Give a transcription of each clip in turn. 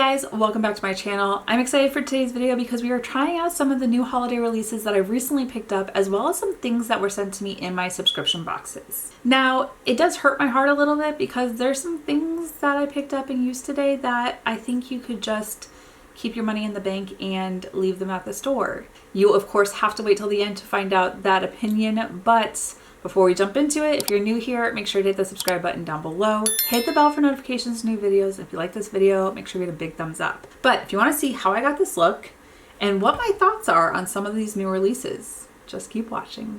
guys, welcome back to my channel. I'm excited for today's video because we are trying out some of the new holiday releases that I've recently picked up, as well as some things that were sent to me in my subscription boxes. Now, it does hurt my heart a little bit because there's some things that I picked up and used today that I think you could just keep your money in the bank and leave them at the store. You of course have to wait till the end to find out that opinion, but before we jump into it, if you're new here, make sure to hit the subscribe button down below. Hit the bell for notifications of new videos. If you like this video, make sure you get a big thumbs up. But if you want to see how I got this look and what my thoughts are on some of these new releases, just keep watching.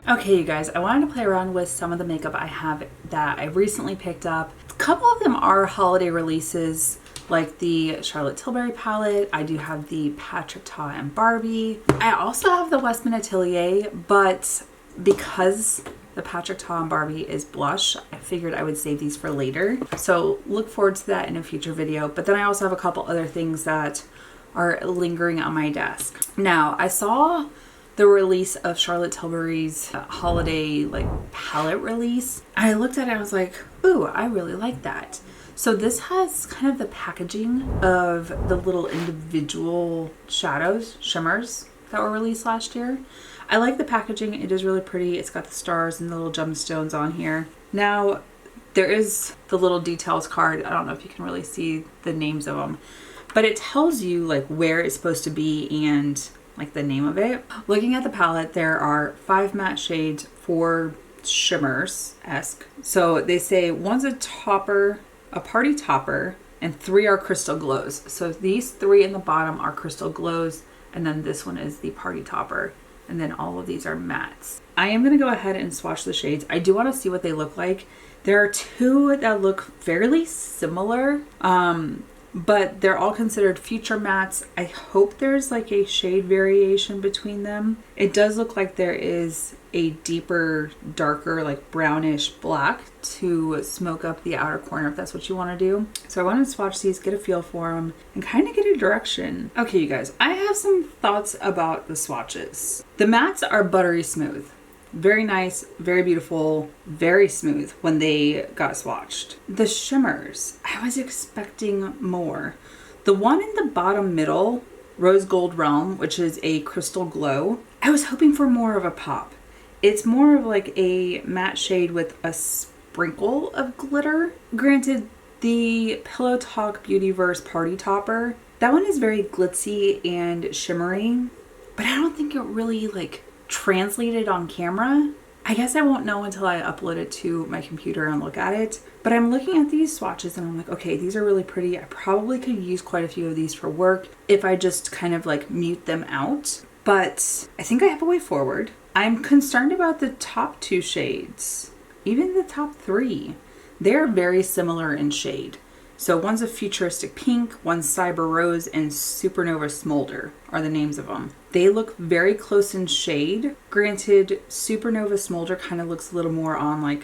Okay, you guys, I wanted to play around with some of the makeup I have that I recently picked up. A couple of them are holiday releases, like the Charlotte Tilbury palette. I do have the Patrick Ta and Barbie. I also have the Westman Atelier, but because the Patrick Ta and Barbie is blush, I figured I would save these for later. So look forward to that in a future video. But then I also have a couple other things that are lingering on my desk. Now, I saw the release of Charlotte Tilbury's holiday palette release. I looked at it and I was like, ooh, I really like that. So this has kind of the packaging of the little individual shadows, shimmers that were released last year. I like the packaging. It is really pretty. It's got the stars and the little gemstones on here. Now, there is the little details card. I don't know if you can really see the names of them, but it tells you where it's supposed to be and the name of it. Looking at the palette, there are 5 matte shades, 4 shimmers-esque. So they say one's a topper, a party topper, and 3 are crystal glows. So these 3 in the bottom are crystal glows, and then this one is the party topper, and then all of these are mattes. I am going to go ahead and swatch the shades. I do want to see what they look like. There are 2 that look fairly similar, but they're all considered future mattes. I hope there's a shade variation between them. It does look like there is a deeper, darker, brownish black to smoke up the outer corner if that's what you want to do. So I want to swatch these, get a feel for them, and kind of get a direction. Okay, you guys, I have some thoughts about the swatches. The mattes are buttery smooth. Very nice, very beautiful, very smooth when they got swatched. The shimmers, I was expecting more. The one in the bottom middle, Rose Gold Realm, which is a crystal glow, I was hoping for more of a pop. It's more of a matte shade with a sprinkle of glitter. Granted, the Pillow Talk Beautyverse Party Topper, that one is very glitzy and shimmery, but I don't think it really translated on camera. I guess I won't know until I upload it to my computer and look at it. But I'm looking at these swatches and I'm like, okay, these are really pretty. I probably could use quite a few of these for work if I just kind of mute them out. But I think I have a way forward. I'm concerned about the top 2 shades, even the top 3. They're very similar in shade. So one's a futuristic pink, one's cyber rose, and supernova smolder are the names of them. They look very close in shade. Granted, supernova smolder kind of looks a little more on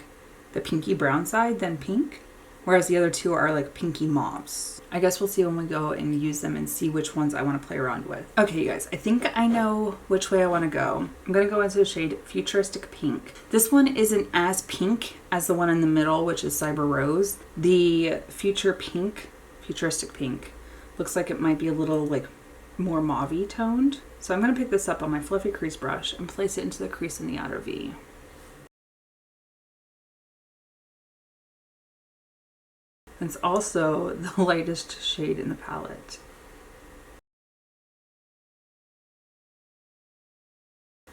the pinky brown side than pink, whereas the other 2 are pinky mauves. I guess we'll see when we go and use them and see which ones I want to play around with. Okay, you guys, I think I know which way I want to go. I'm going to go into the shade Futuristic Pink. This one isn't as pink as the one in the middle, which is Cyber Rose. The Futuristic Pink, looks like it might be a little more mauve-y toned. So I'm going to pick this up on my fluffy crease brush and place it into the crease in the outer V. It's also the lightest shade in the palette.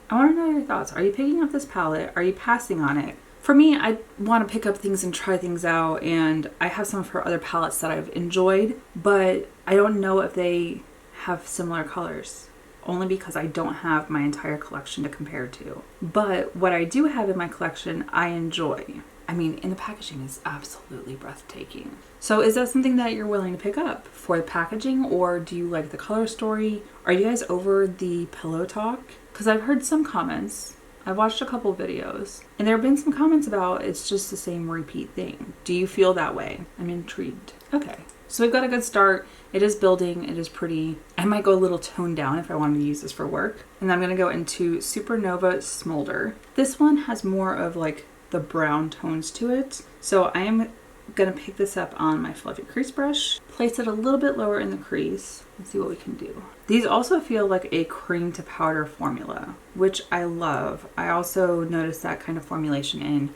I want to know your thoughts. Are you picking up this palette? Are you passing on it? For me, I want to pick up things and try things out, and I have some of her other palettes that I've enjoyed, but I don't know if they have similar colors, only because I don't have my entire collection to compare to. But what I do have in my collection, I enjoy. I mean, and the packaging is absolutely breathtaking. So is that something that you're willing to pick up for the packaging, or do you like the color story? Are you guys over the Pillow Talk? Because I've heard some comments. I've watched a couple videos, and there have been some comments about it's just the same repeat thing. Do you feel that way? I'm intrigued. Okay. So we've got a good start. It is building, it is pretty. I might go a little toned down if I wanted to use this for work. And then I'm gonna go into Supernova Smolder. This one has more of like the brown tones to it. So I am gonna pick this up on my fluffy crease brush, place it a little bit lower in the crease, and see what we can do. These also feel like a cream to powder formula, which I love. I also noticed that kind of formulation in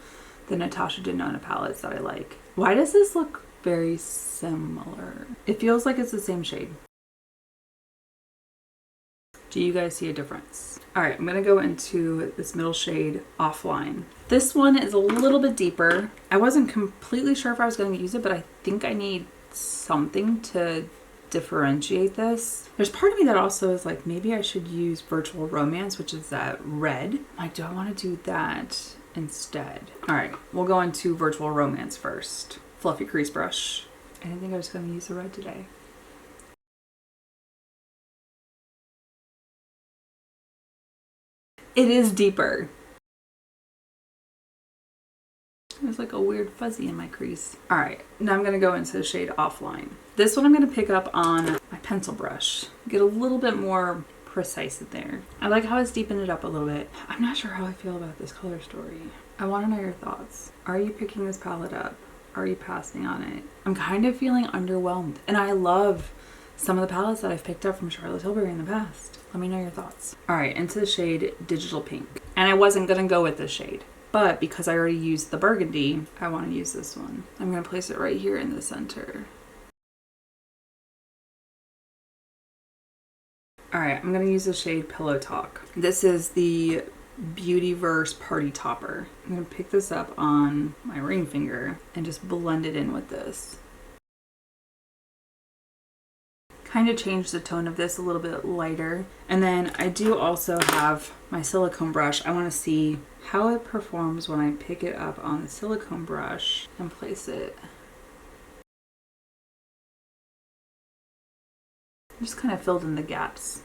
the Natasha Denona palettes that I like. Why does this look very similar? It feels like it's the same shade. Do you guys see a difference? All right, I'm gonna go into this middle shade, Offline. This one is a little bit deeper. I wasn't completely sure if I was gonna use it, but I think I need something to differentiate this. There's part of me that also is like, maybe I should use Virtual Romance, which is that red. Like, do I wanna do that instead? All right, we'll go into Virtual Romance first. Fluffy crease brush. I didn't think I was gonna use the red today. It is deeper. There's like a weird fuzzy in my crease. All right, now I'm gonna go into the shade Offline. This one I'm gonna pick up on my pencil brush. Get a little bit more precise in there. I like how it's deepened it up a little bit. I'm not sure how I feel about this color story. I wanna know your thoughts. Are you picking this palette up? Are you passing on it? I'm kind of feeling underwhelmed, and I love some of the palettes that I've picked up from Charlotte Tilbury in the past. Let me know your thoughts. All right, into the shade Digital Pink. And I wasn't gonna go with this shade, but because I already used the burgundy, I wanna use this one. I'm gonna place it right here in the center. All right, I'm gonna use the shade Pillow Talk. This is the Beautyverse Party Topper. I'm gonna pick this up on my ring finger and just blend it in with this. Kind of change the tone of this a little bit lighter. And then I do also have my silicone brush. I want to see how it performs when I pick it up on the silicone brush and place it. Just kind of filled in the gaps.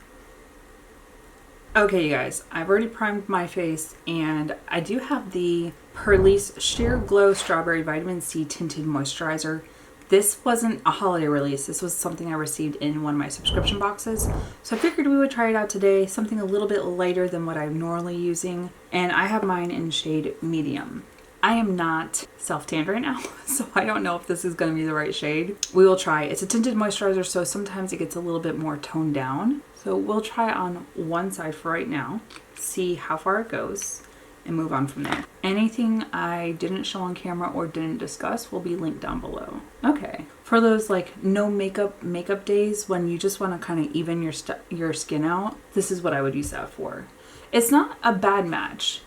Okay, you guys, I've already primed my face, and I do have the Purlisse Sheer Glow Strawberry Vitamin C Tinted Moisturizer. This wasn't a holiday release. This was something I received in one of my subscription boxes. So I figured we would try it out today, something a little bit lighter than what I'm normally using. And I have mine in shade Medium. I am not self-tanned right now, so I don't know if this is gonna be the right shade. We will try. It's a tinted moisturizer, so sometimes it gets a little bit more toned down. So we'll try it on one side for right now, see how far it goes, and move on from there. Anything I didn't show on camera or didn't discuss will be linked down below. Okay, for those like no makeup days when you just want to kind of even your skin out, this is what I would use that for. It's not a bad match.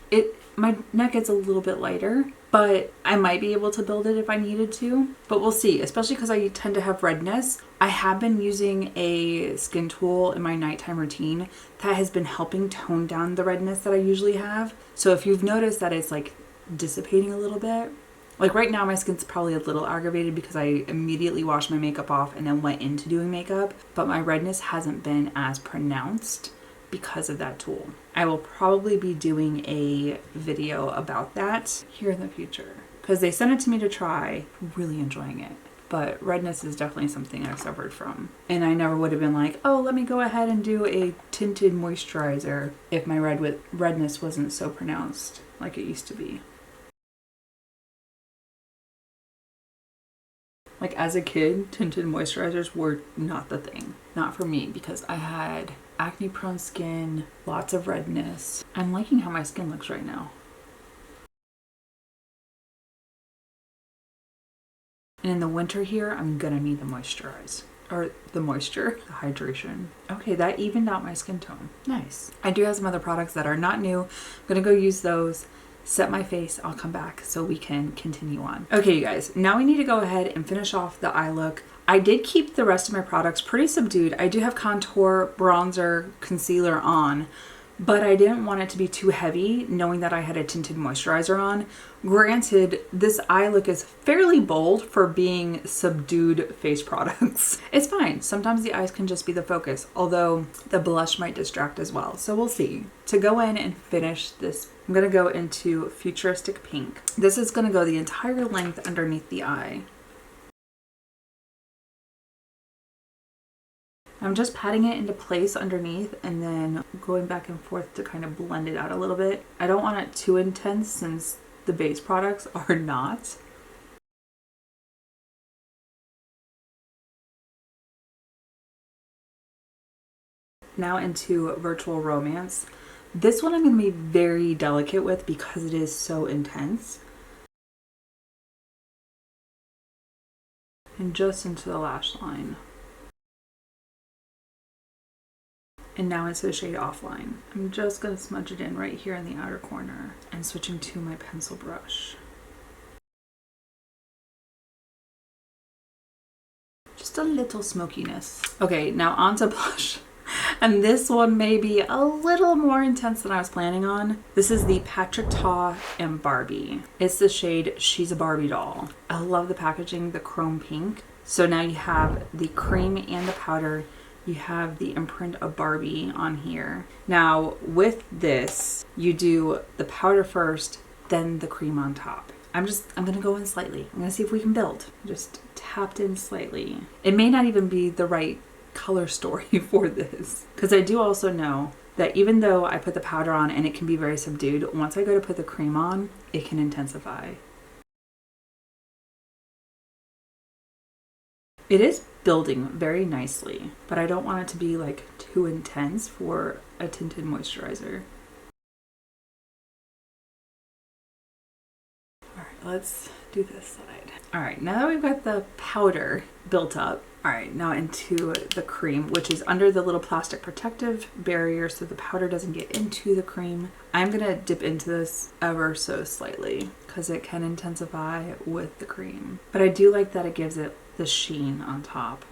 My neck gets a little bit lighter, but I might be able to build it if I needed to, but we'll see, especially because I tend to have redness. I have been using a skin tool in my nighttime routine that has been helping tone down the redness that I usually have. So if you've noticed that it's like dissipating a little bit, like right now my skin's probably a little aggravated because I immediately washed my makeup off and then went into doing makeup, but my redness hasn't been as pronounced because of that tool. I will probably be doing a video about that here in the future because they sent it to me to try. I'm really enjoying it. But redness is definitely something I've suffered from. And I never would have been like, oh, let me go ahead and do a tinted moisturizer if my redness wasn't so pronounced like it used to be. Like as a kid, tinted moisturizers were not the thing. Not for me because I had acne prone skin, lots of redness. I'm liking how my skin looks right now. And in the winter here, I'm gonna need the moisturize. Or the moisture, the hydration. Okay, that evened out my skin tone. Nice. I do have some other products that are not new. I'm gonna go use those, set my face, I'll come back so we can continue on. Okay, you guys, now we need to go ahead and finish off the eye look. I did keep the rest of my products pretty subdued. I do have contour, bronzer, concealer on, but I didn't want it to be too heavy knowing that I had a tinted moisturizer on. Granted, this eye look is fairly bold for being subdued face products. It's fine. Sometimes the eyes can just be the focus, although the blush might distract as well. So we'll see. To go in and finish this, I'm gonna go into Futuristic Pink. This is gonna go the entire length underneath the eye. I'm just patting it into place underneath and then going back and forth to kind of blend it out a little bit. I don't want it too intense since the base products are not. Now into Virtual Romance. This one I'm going to be very delicate with because it is so intense. And just into the lash line. And now into the shade Offline. I'm just going to smudge it in right here in the outer corner and switching to my pencil brush. Just a little smokiness. Okay, now onto blush. And this one may be a little more intense than I was planning on. This is the Patrick Ta and Barbie. It's the shade She's a Barbie Doll. I love the packaging, the chrome pink. So now you have the cream and the powder. You have the imprint of Barbie on here. Now with this, you do the powder first, then the cream on top. I'm gonna go in slightly. I'm gonna see if we can build. Just tapped in slightly. It may not even be the right color story for this, because I do also know that even though I put the powder on and it can be very subdued, once I go to put the cream on, it can intensify. It is building very nicely, but I don't want it to be like too intense for a tinted moisturizer. All right, let's do this side. All right, now that we've got the powder built up, all right, now into the cream, which is under the little plastic protective barrier so the powder doesn't get into the cream. I'm gonna dip into this ever so slightly because it can intensify with the cream. But I do like that it gives it the sheen on top.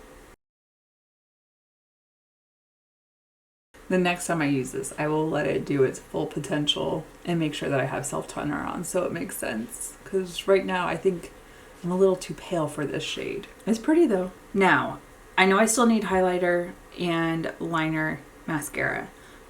The next time I use this, I will let it do its full potential and make sure that I have self-toner on so it makes sense. Because right now I think I'm a little too pale for this shade. It's pretty though. Now, I know I still need highlighter and liner mascara,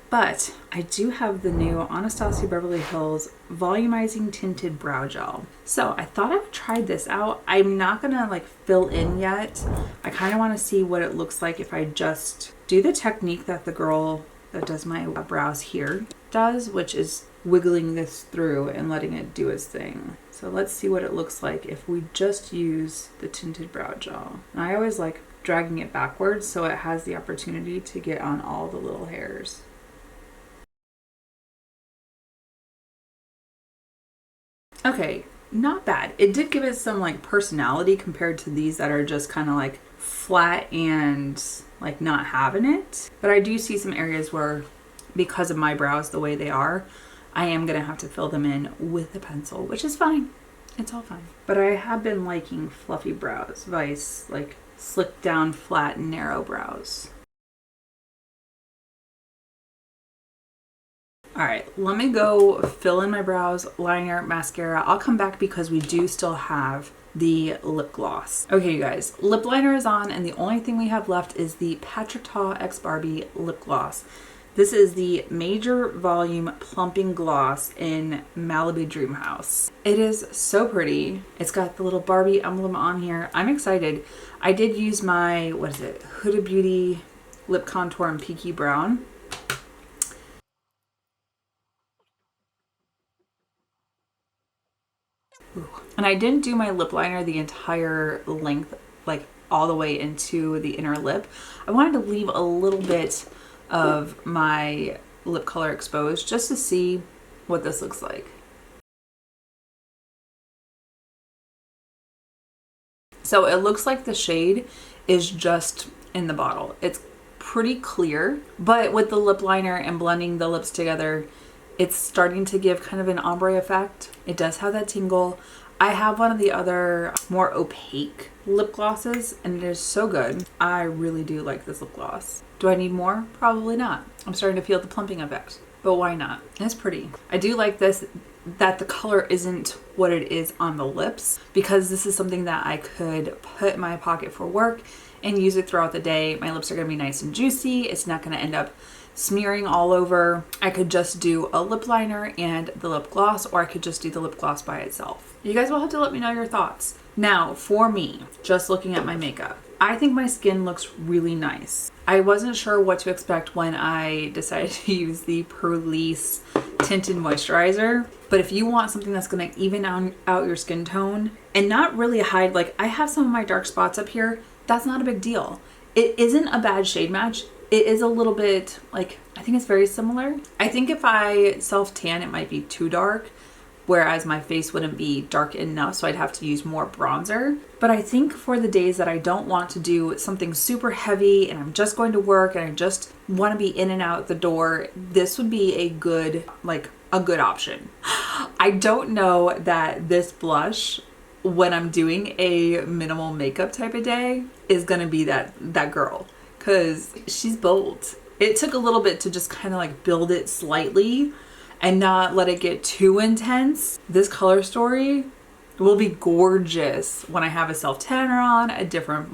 but I do have the new Anastasia Beverly Hills Volumizing Tinted Brow Gel. So I thought I would try this out. I'm not gonna like fill in yet. I kind of want to see what it looks like if I just do the technique that the girl that does my brows here does, which is wiggling this through and letting it do its thing. So let's see what it looks like if we just use the tinted brow gel. And I always like dragging it backwards so it has the opportunity to get on all the little hairs. Okay, not bad. It did give it some like personality compared to these that are just kind of like flat and like not having it. But I do see some areas where, because of my brows the way they are, I am gonna have to fill them in with a pencil, which is fine. It's all fine. But I have been liking fluffy brows, vice like slick down, flat, narrow brows. All right, let me go fill in my brows, liner, mascara. I'll come back because we do still have the lip gloss. Okay, you guys, lip liner is on and the only thing we have left is the Patrick Ta x Barbie lip gloss. This is the Major Volume Plumping Gloss in Malibu Dream House. It is so pretty. It's got the little Barbie emblem on here. I'm excited. I did use my, what is it, Huda Beauty Lip Contour in Peaky Brown. Ooh. And I didn't do my lip liner the entire length, like all the way into the inner lip. I wanted to leave a little bit of my lip color exposed just to see what this looks like. So it looks like the shade is just in the bottle. It's pretty clear, but with the lip liner and blending the lips together, it's starting to give kind of an ombre effect. It does have that tingle. I have one of the other more opaque lip glosses and it is so good. I really do like this lip gloss. Do I need more? Probably not. I'm starting to feel the plumping effect, but why not? It's pretty. I do like this, that the color isn't what it is on the lips, because this is something that I could put in my pocket for work and use it throughout the day. My lips are going to be nice and juicy. It's not going to end up smearing all over. I could just do a lip liner and the lip gloss, or I could just do the lip gloss by itself. You guys will have to let me know your thoughts. Now, for me, just looking at my makeup, I think my skin looks really nice. I wasn't sure what to expect when I decided to use the Purlisse Tinted Moisturizer, but if you want something that's going to even out your skin tone and not really hide, like I have some of my dark spots up here, that's not a big deal. It isn't a bad shade match. It is a little bit like, I think it's very similar. I think if I self-tan, it might be too dark, whereas my face wouldn't be dark enough, so I'd have to use more bronzer. But I think for the days that I don't want to do something super heavy and I'm just going to work and I just want to be in and out the door, this would be a good option. I don't know that this blush, when I'm doing a minimal makeup type of day, is gonna be that girl, because she's bold. It took a little bit to just kind of like build it slightly and not let it get too intense. This color story will be gorgeous when I have a self tanner on, a different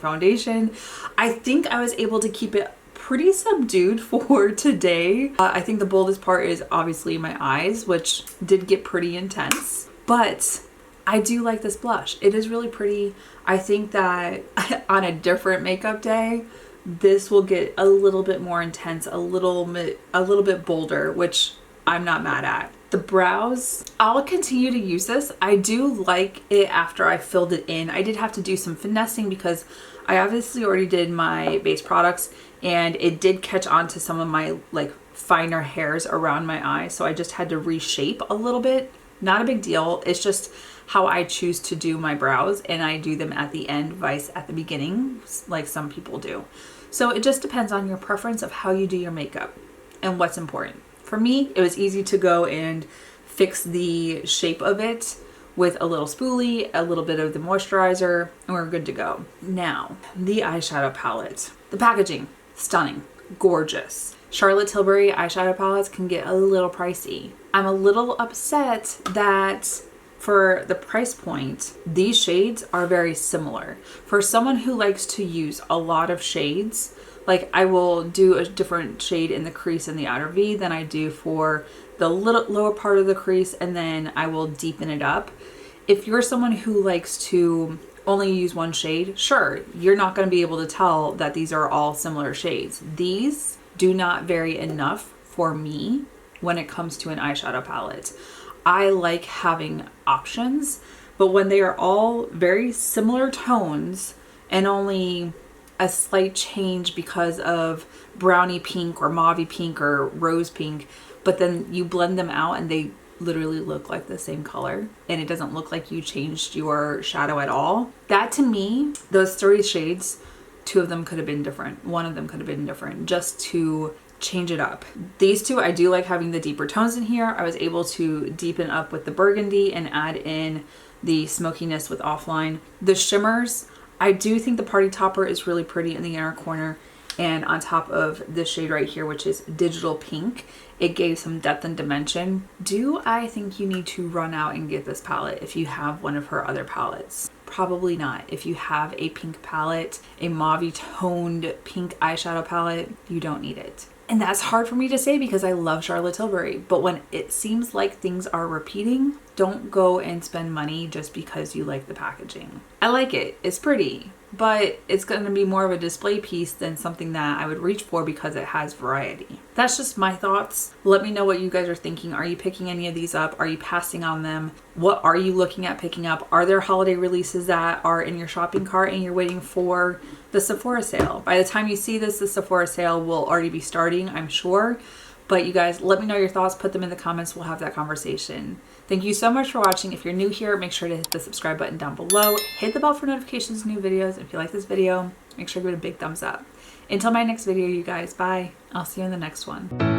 foundation. I think I was able to keep it pretty subdued for today. I think the boldest part is obviously my eyes, which did get pretty intense, but I do like this blush. It is really pretty. I think that on a different makeup day, this will get a little bit more intense, a little bit bolder, which I'm not mad at. The brows, I'll continue to use this. I do like it after I filled it in. I did have to do some finessing because I obviously already did my base products and it did catch on to some of my like finer hairs around my eyes. So I just had to reshape a little bit. Not a big deal. It's just how I choose to do my brows, and I do them at the end, vice at the beginning, like some people do. So it just depends on your preference of how you do your makeup and what's important. For me, it was easy to go and fix the shape of it with a little spoolie, a little bit of the moisturizer, and we're good to go. Now, the eyeshadow palette. The packaging, stunning, gorgeous. Charlotte Tilbury eyeshadow palettes can get a little pricey. I'm a little upset that for the price point, these shades are very similar. For someone who likes to use a lot of shades, like I will do a different shade in the crease and the outer V than I do for the little lower part of the crease, and then I will deepen it up. If you're someone who likes to only use one shade, sure, you're not going to be able to tell that these are all similar shades. These do not vary enough for me when it comes to an eyeshadow palette. I like having options, but when they are all very similar tones and only a slight change because of brownie pink or mauvey pink or rose pink, but then you blend them out and they literally look like the same color and it doesn't look like you changed your shadow at all. That to me, those 30 shades, 2 of them could have been different. 1 of them could have been different just to change it up. These 2, I do like having the deeper tones in here. I was able to deepen up with the burgundy and add in the smokiness with Offline. The shimmers, I do think the Party Topper is really pretty in the inner corner, and on top of this shade right here, which is Digital Pink, it gave some depth and dimension. Do I think you need to run out and get this palette if you have one of her other palettes? Probably not. If you have a pink palette, a mauve toned pink eyeshadow palette, you don't need it. And that's hard for me to say because I love Charlotte Tilbury, but when it seems like things are repeating, don't go and spend money just because you like the packaging. I like it, it's pretty, but it's going to be more of a display piece than something that I would reach for because it has variety. That's just my thoughts. Let me know what you guys are thinking. Are you picking any of these up? Are you passing on them? What are you looking at picking up? Are there holiday releases that are in your shopping cart and you're waiting for the Sephora sale? By the time you see this, the Sephora sale will already be starting, I'm sure. But you guys, let me know your thoughts. Put them in the comments. We'll have that conversation. Thank you so much for watching. If you're new here, make sure to hit the subscribe button down below. Hit the bell for notifications of new videos. If you like this video, make sure to give it a big thumbs up. Until my next video, you guys, bye. I'll see you in the next one.